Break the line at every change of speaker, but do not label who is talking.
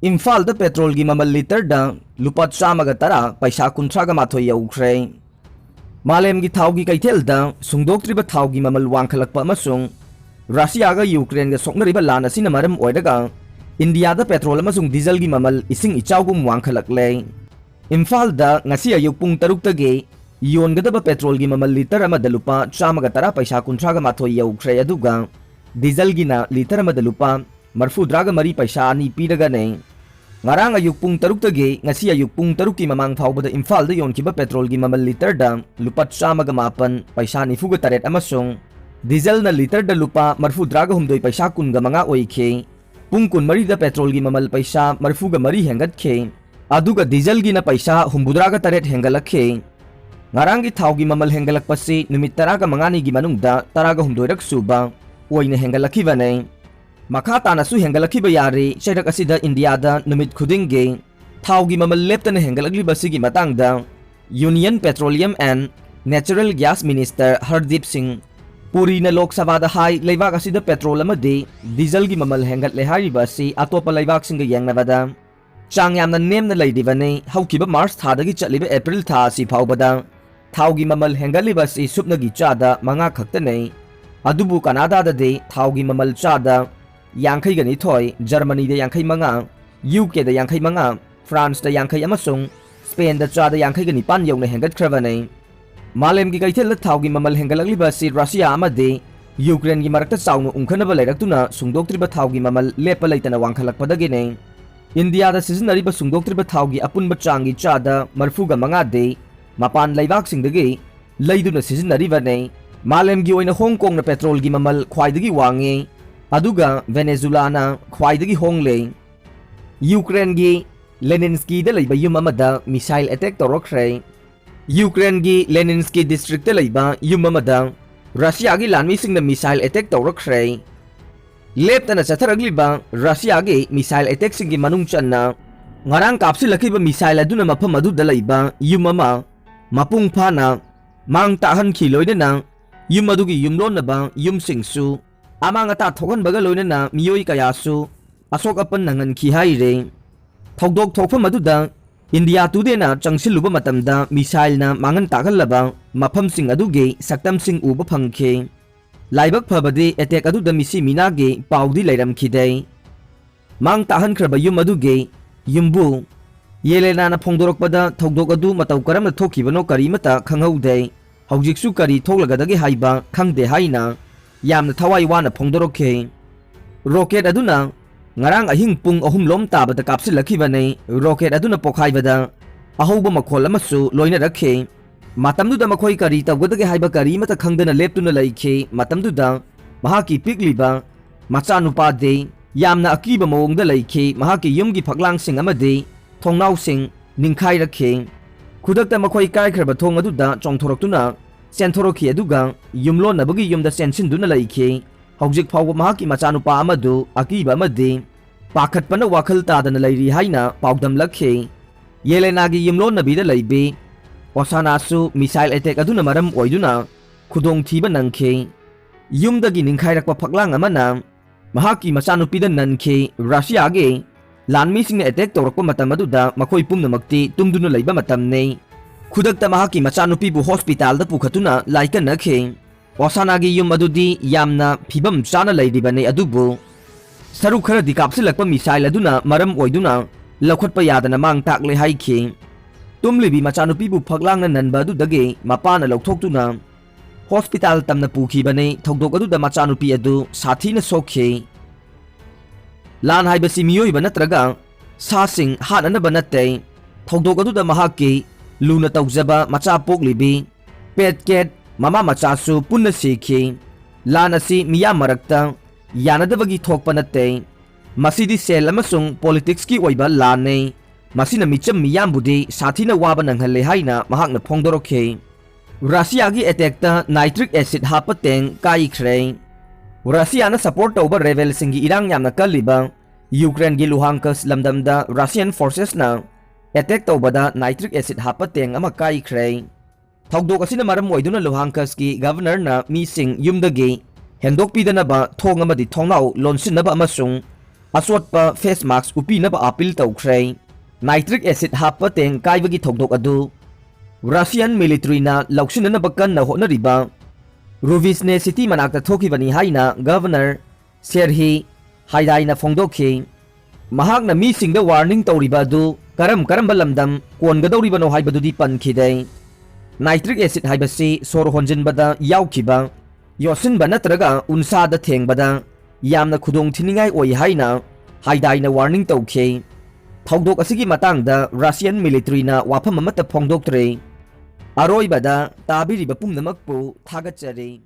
Imphal da petrol gi mamal liter da lupa chamaga tara paisa kuntraga mathoi yaukhre. Malem gi thau gi kaithel da sungdoktriba thau gi mamal wangkhalakpa amasung Russia ga Ukraine ga soknariba lan asina maram oidaga India da petrol amasung diesel gi mamal ising ichawgum wangkhalakle. Imphal da ngasi ayuk pung taruk tage yongadaba petrol gi mamal liter amada lupa chamaga tara paisa kuntraga mathoi yaukhre aduga diesel gi na liter amada lupa marfudraga mari paisa ani piraga ne. Ngarang ayuk pung taruk tage ngasi ayuk pung taruk ki mamang phawbada Imphal da yonkiba petrol gi mamal liter da lupa chamaga mapan paisa nifuga taret amasung diesel na liter da lupa marfudraga humdoi paisa kunga manga oikhe. Pung kun mari da petrol gi mamal paisa marfuga mari hengatkhe aduga diesel gi na paisa humbudraga taret hengalakhe. Ngarang gi thau gi mamal hengalakpasi numit taraga mangani gi manungda taraga humdoirak suba oina hengalakibane. Makha tanasu hengalakhiba yari chairak asida India da numit khudinge thau gi mamal leptana hengalakliba sigi matangda Union Petroleum and Natural Gas Minister Hardip Singh Puri na Lok Sabha da hai leibak asida petrol amadi diesel gi mamal hengatle hariba si atopa leibak singa yangnabada chang yamna nemna leidibane haukiba March thadagi chatliba April tha si phawbada thau gi mamal hengaliba si supnagi chada manga khaktane adubu Canada da de thau gi mamal chada Yankai gani thoi, Germany da yankai manga, UK da yankai manga, France da yankai amasung, Spain da cha da yankai gani pan yong na hengat kravane. Malem gi kaithel thau gi mamal hengalakliba si Russia amade, Ukraine gi marakta chawnu ungkhanaba lairakuna sungdoktriba thau gi mamal lepa leitana wangkhalakpadagine. India da sizinariba sungdoktriba thau gi apunba changi cha da marfuga manga de, Mapan leibak singdagi, leiduna sizinaribane. Malem gi oina Hong Kong na petrol gi mamal khwaidagi wange. Aduga Venezuela na khwaidagi hongle. Ukraine gi Leninsky da leiba yum amada missile attack tawrokre. Ukraine gi Leninsky district da leiba yum amada Russia gi lanmi singna missile attack tawrokre. Leptana chatharagliba Russia gi missile attack singi manung channa ngarang kapsilakiba missile aduna mafam adu da leiba yum ama mapung phana mang tahan khiloina na yum adugi yumlon na ba yum singsu Amang ata thokan baga loina na miyoi kayasu asok apan nangan ki haire thokdok thokfam aduda India tude na changsiluba matamda missile na mangan tagalaba mafam sing aduge saktam sing uba phangkhe laibak phabade attack aduda misi minage paudi lairam khidai mang tahan khraba yum aduge yumbu yelena na phongdorokpada thokdok adu mataw karamna thokibano karimata khanghaude haujiksu kari thoklagadage haiba khangde haina Yamna thawai wana phongdorokhe rocket aduna ngarang ahing pung ahum lom tabada kapsilakibane rocket aduna pokhaibada ahoba makhol amasu loina rakhe matamduda makhoi kari tawgadage haiba kari mata khangdana leptuna laikhe matamduda mahaki pikliba machanupa de yamna akiba mawongda laikhe mahaki yumgi phaklang sing amade thongnau sing ningkhai rakhe khudakta makhoi kaikhraba thong aduda chongthoroktuna Senthorokhi aduga yumlon nabagi yumda sensin duna laikhe haujik phawba mahaki machanupa amadu akiba amade pakhatpana wakhal tadana lairi haina paudam lakhe Yelena gi yumlon nabida laibe osanasu missile attack aduna maram oiduna khudong thiba nangkhe yumdagi ningkhairakpa phaklang amana mahaki machanupida nankhe Russia ge lanmi sing attack tawrakpa matam aduda makhoi pumnamakti tumduna laiba matamne Khudakta mahaki machanupi bu hospital da pukhatuna laikan nakhe Osanagi yum adudi yamna phibam chana laidibane adubu Saruk khara di kapsilakpa missile aduna maram oiduna lakhotpa yadana mang takle haikhe Tumlibi machanupi bu phaklang na nanba adudage mapana lokthokuna hospital tamna pukhibane thokdok aduda machanupi adu sathina sokhe Lan haibasi miyoiba natraga sasing hananaba natte thokdok aduda mahaki Luna tawzaba macha poklibi petket mama machasu punna sikhi lanasi Miyam marakta yanadabagi thokpa natte masidi sel amasung politics ki oiba lane masina micham Miyam budi sathina waba nanghalle haina mahakna phongdorokhe Russia gi attack ta nitric acid happa teng Kaikhre Russia na support tawba rebel singi irang yamna kalliba Ukraine gi Luhansk lamdamda Russian forces na attack tawbada nitric acid happa teng ama Kaikhre thokdok asina maram oiduna Luhansk ki governor na mi sing Yumdagi hendokpidanaba thong amadi thongnau lonsinaba amasung aswatpa face mask upinaba appeal tawkhre nitric acid happa teng kaibagi thokdok adu Russian military na lauksinanaba kanna honariba Ruvisne city manakta thokibani haina governor Serhi Haidaina Fongdokhi Mahakna mi singda warning tawriba adu karam lamdam kongadawribano haibadudi pankhidai Nitric acid haibasi sor honjinbada yaukhiba yosinba natraga unsada thengbada yamna khudong thiningai oi haina Haidaina warning tawkhi thokdok asigi matangda Russian military na wafam amata phongdoktre aroibada tabiriba pumnamakpu thagachari